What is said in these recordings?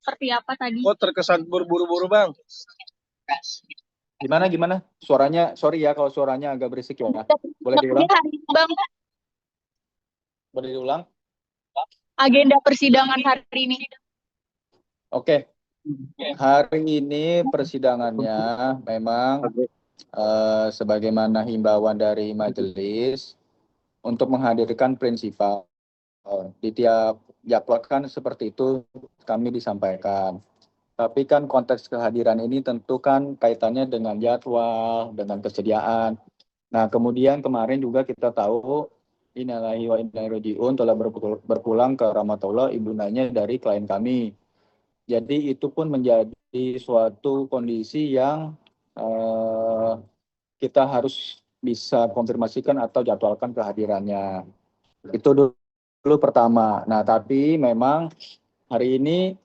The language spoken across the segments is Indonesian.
seperti apa tadi? Oh, terkesan buru-buru, Bang. Gimana? Suaranya, sorry ya kalau suaranya agak berisik ya. Boleh diulang? Hari ini, Bang, Boleh diulang? agenda persidangan hari ini. Oke. Hari ini persidangannya memang sebagaimana himbauan dari majelis untuk menghadirkan prinsipal. Di tiap jadwal kan seperti itu kami disampaikan. Tapi kan konteks kehadiran ini tentu kan kaitannya dengan jadwal, dengan kesediaan. Nah, kemudian kemarin juga kita tahu innalillahi wa inna ilaihi raji'un telah berpulang ke rahmatullah ibundanya dari klien kami. Jadi itu pun menjadi suatu kondisi yang kita harus bisa konfirmasikan atau jadwalkan kehadirannya. Itu dulu pertama. Nah, tapi memang hari ini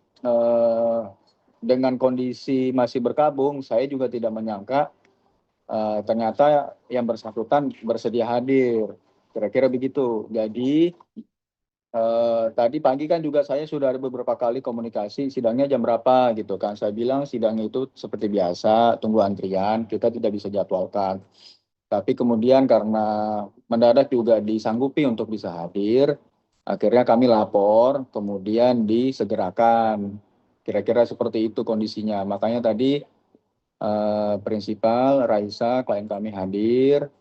dengan kondisi masih berkabung, saya juga tidak menyangka ternyata yang bersangkutan bersedia hadir. Kira-kira begitu. Jadi tadi pagi kan juga saya sudah ada beberapa kali komunikasi sidangnya jam berapa gitu kan. Saya bilang sidang itu seperti biasa, tunggu antrian, kita tidak bisa jadwalkan. Tapi kemudian karena mendadak juga disanggupi untuk bisa hadir, akhirnya kami lapor, kemudian disegerakan. Kira-kira seperti itu kondisinya. Makanya tadi prinsipal Raisa klien kami hadir,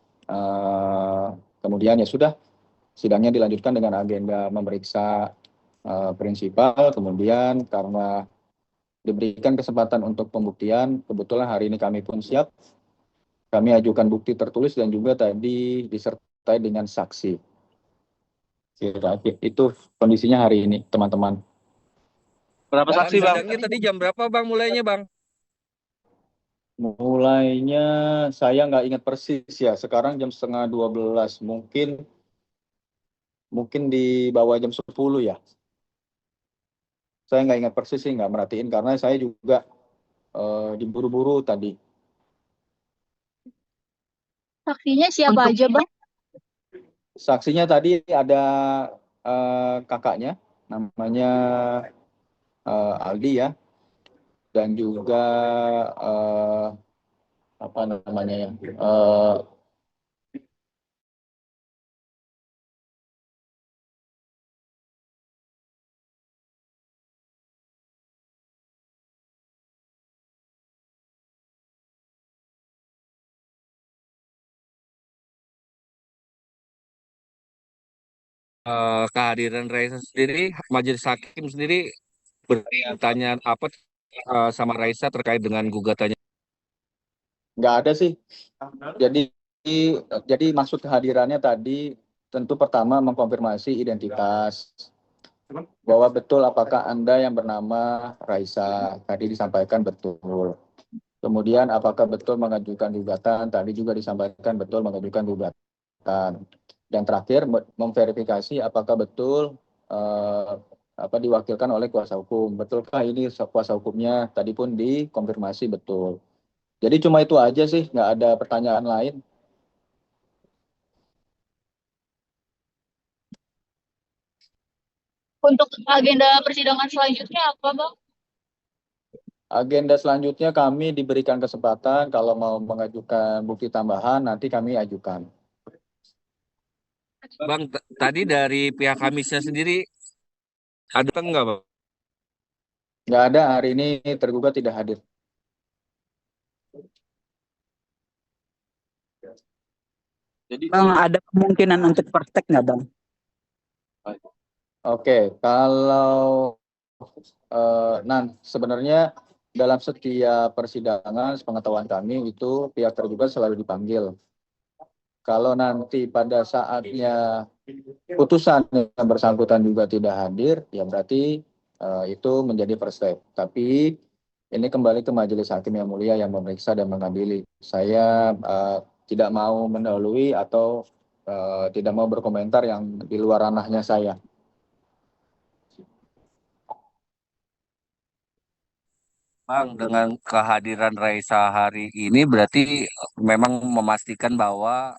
kemudian ya sudah sidangnya dilanjutkan dengan agenda memeriksa prinsipal, kemudian karena diberikan kesempatan untuk pembuktian, kebetulan hari ini kami pun siap, kami ajukan bukti tertulis dan juga tadi disertai dengan saksi. Kira itu kondisinya hari ini, teman-teman. Berapa saksi, Bang? Sidangnya tadi jam berapa, Bang, mulainya, Bang? Mulainya saya nggak ingat persis ya, sekarang jam 11:30, mungkin di bawah jam 10 ya. Saya nggak ingat persis sih, nggak merhatiin karena saya juga diburu-buru tadi. Saksinya siapa aja, Bang? Saksinya tadi ada kakaknya, namanya Aldi ya, dan juga apa namanya ya, Kehadiran Raisa sendiri, majelis hakim sendiri bertanya apa sama Raisa terkait dengan gugatannya? nggak ada sih. Jadi maksud kehadirannya tadi tentu pertama mengkonfirmasi identitas, bahwa betul apakah Anda yang bernama Raisa, tadi disampaikan betul. Kemudian apakah betul mengajukan gugatan, tadi juga disampaikan betul mengajukan gugatan. Dan terakhir memverifikasi apakah betul diwakilkan oleh kuasa hukum. Betulkah ini kuasa hukumnya? Tadi pun dikonfirmasi betul. Jadi cuma itu aja sih, nggak ada pertanyaan lain. Untuk agenda persidangan selanjutnya apa, Bang? Agenda selanjutnya kami diberikan kesempatan kalau mau mengajukan bukti tambahan, nanti kami ajukan. Bang, tadi dari pihak Kamisnya sendiri ada enggak, Bang? Nggak ada, hari ini tergugat tidak hadir. Jadi, Bang, ada kemungkinan untuk praktek nggak, Bang? Oke, kalau sebenarnya dalam setiap persidangan, sepengetahuan kami itu pihak tergugat selalu dipanggil. Kalau nanti pada saatnya putusan yang bersangkutan juga tidak hadir, ya berarti itu menjadi first step. Tapi ini kembali ke majelis hakim yang mulia yang memeriksa dan mengadili. Saya tidak mau mendahului atau tidak mau berkomentar yang di luar ranahnya saya. Bang, dengan kehadiran Raisa hari ini berarti memang memastikan bahwa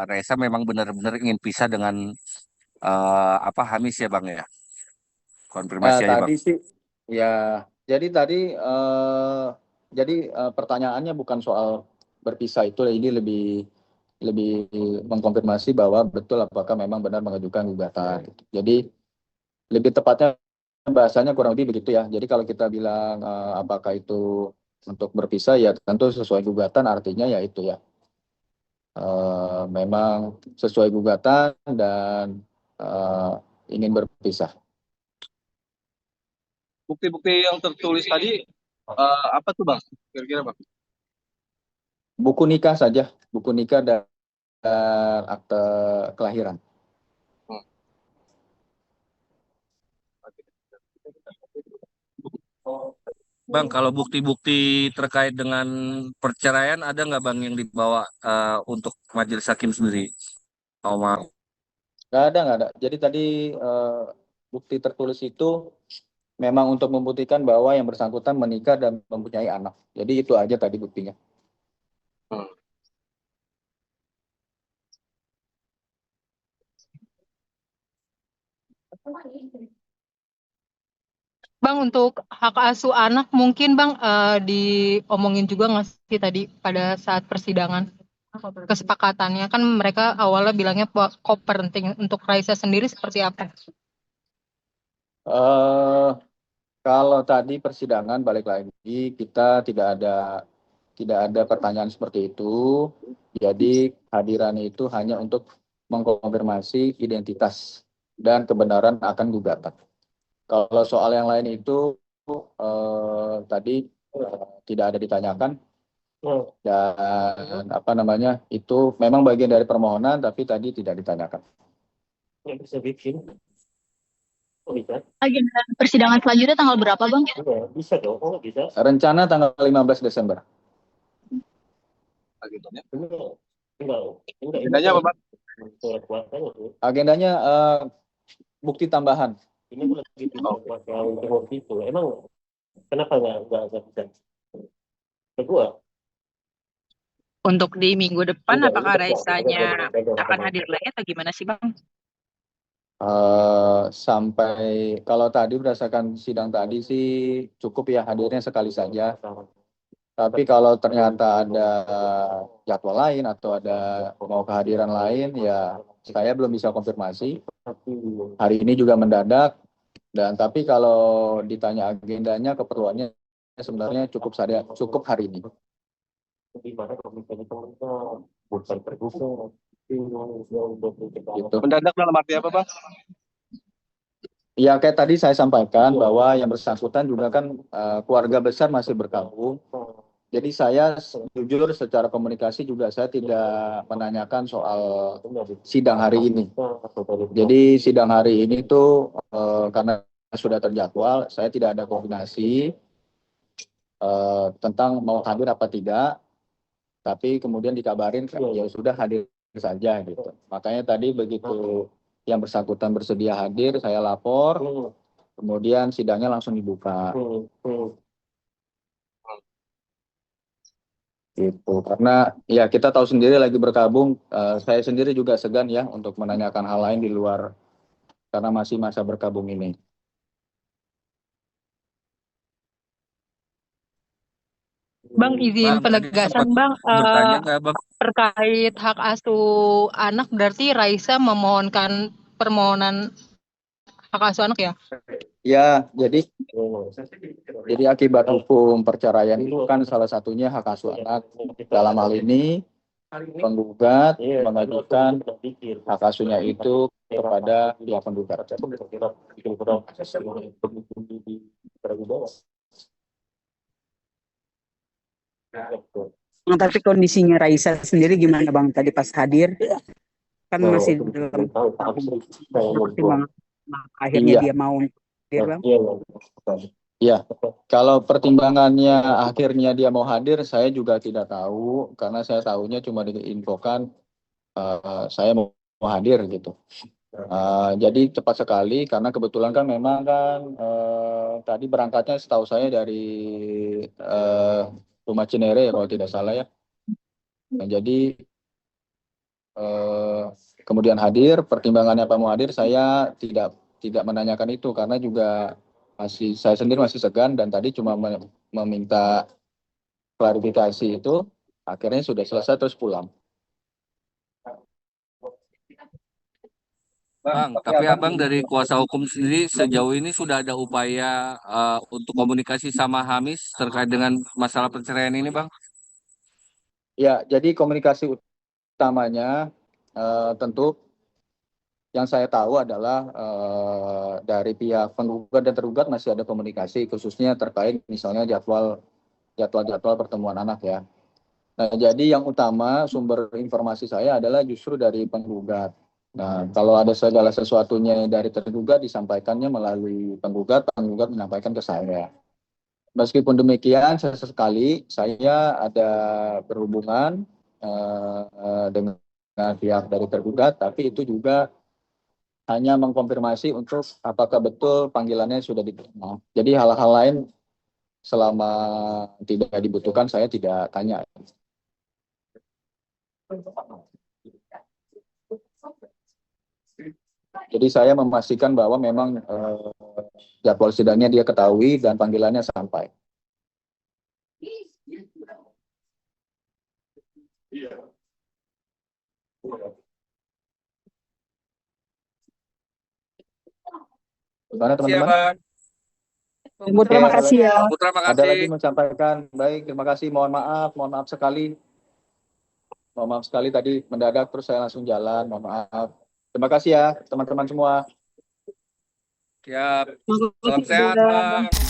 Raisa memang benar-benar ingin pisah dengan Hamis ya, Bang ya. Konfirmasi aja, Bang. Tadi sih ya Jadi tadi pertanyaannya bukan soal berpisah itu, ini lebih mengkonfirmasi bahwa betul apakah memang benar mengajukan gugatan. Jadi lebih tepatnya bahasanya kurang lebih begitu ya. Jadi kalau kita bilang apakah itu untuk berpisah, ya tentu sesuai gugatan, artinya ya itu ya. Memang sesuai gugatan dan ingin berpisah. Bukti-bukti yang tertulis tadi apa tuh bang? Kira-kira bang? Buku nikah saja, buku nikah dan akte kelahiran. Bang, kalau bukti-bukti terkait dengan perceraian ada nggak bang yang dibawa untuk majelis hakim sendiri? Omar. Nggak ada. Jadi tadi bukti tertulis itu memang untuk membuktikan bahwa yang bersangkutan menikah dan mempunyai anak. Jadi itu aja tadi buktinya. Bang, untuk hak asuh anak mungkin Bang diomongin juga nggak sih tadi pada saat persidangan kesepakatannya, kan mereka awalnya bilangnya co-parenting, untuk Raisa sendiri seperti apa? Kalau tadi persidangan balik lagi kita tidak ada pertanyaan seperti itu. Jadi hadiran itu hanya untuk mengkonfirmasi identitas dan kebenaran akan gugatan. Kalau soal yang lain itu tadi tidak ada ditanyakan dan apa namanya itu memang bagian dari permohonan tapi tadi tidak ditanyakan. Agenda persidangan selanjutnya tanggal berapa, Bang? Rencana tanggal 15 Desember. Agendanya apa bang? Agendanya bukti tambahan. Ini aku lagi untuk itu. Emang kenapa nggak bisa? Kedua, Untuk di minggu depan, Enggak, apakah ini Raisanya pegang. akan hadir lagi atau gimana sih Bang? Sampai kalau tadi berdasarkan sidang tadi sih cukup ya hadirnya sekali saja. Tapi kalau ternyata ada jadwal lain atau ada mau kehadiran lain, ya saya belum bisa konfirmasi. Hari ini juga mendadak. Dan tapi kalau ditanya agendanya, keperluannya sebenarnya cukup hari ini. Gimana kalau misalnya teman-teman bukan terbuka, Gitu. Mendadak dalam arti apa bang? Ya kayak tadi saya sampaikan bahwa yang bersangkutan juga kan keluarga besar masih bergabung. Jadi saya jujur secara komunikasi juga saya tidak menanyakan soal sidang hari ini. Jadi sidang hari ini tuh karena sudah terjadwal, saya tidak ada koordinasi tentang mau hadir apa tidak. Tapi kemudian dikabarin ya sudah hadir saja gitu. Makanya tadi begitu yang bersangkutan bersedia hadir, saya lapor, kemudian sidangnya langsung dibuka. Gitu. Karena ya kita tahu sendiri lagi berkabung, saya sendiri juga segan ya untuk menanyakan hal lain di luar karena masih masa berkabung ini. Bang, izin penegasan Bang, Bertanya nggak bang? terkait hak asuh anak, berarti Raisa memohonkan permohonan hak asuh anak ya? Ya, jadi akibat hukum perceraian itu kan salah satunya hak asuh anak. Dalam hal ini penggugat mengajukan hak asuhnya itu kepada pihak penggugat. Tapi kondisinya Raisa sendiri gimana Bang tadi pas hadir? Kan masih dalam pertimbangan, akhirnya Iya. dia mau hadir Bang. Ya, kalau pertimbangannya akhirnya dia mau hadir, saya juga tidak tahu karena saya tahunya cuma diinfokan saya mau hadir gitu. Jadi cepat sekali karena kebetulan kan memang kan tadi berangkatnya setahu saya dari Rumah Cinere ya kalau tidak salah ya. Nah, jadi kemudian hadir, pertimbangannya apa mau hadir, saya tidak menanyakan itu karena juga saya sendiri masih segan dan tadi cuma meminta klarifikasi itu, akhirnya sudah selesai terus pulang. Bang, tapi abang dari kuasa hukum sendiri sejauh ini sudah ada upaya untuk komunikasi sama Hamis terkait dengan masalah perceraian ini, Bang? Ya, jadi komunikasi utamanya tentu yang saya tahu adalah dari pihak penggugat dan tergugat masih ada komunikasi, khususnya terkait misalnya jadwal pertemuan anak ya. Nah, jadi yang utama sumber informasi saya adalah justru dari penggugat. Nah, kalau ada segala sesuatunya dari tergugat disampaikannya melalui penggugat menyampaikan ke saya. Meskipun demikian, sesekali saya ada berhubungan dengan pihak dari tergugat, tapi itu juga hanya mengkonfirmasi untuk apakah betul panggilannya sudah diterima. Jadi hal-hal lain selama tidak dibutuhkan saya tidak tanya. Jadi saya memastikan bahwa memang jadwal sidangnya dia ketahui dan panggilannya sampai. Gimana teman-teman? Ibu, terima kasih ya. Putra, Ada makasih. lagi menyampaikan. Baik, terima kasih. Mohon maaf sekali. Mohon maaf sekali tadi mendadak terus saya langsung jalan. Mohon maaf. Terima kasih ya teman-teman semua. Siap. Salam sehat, Bang.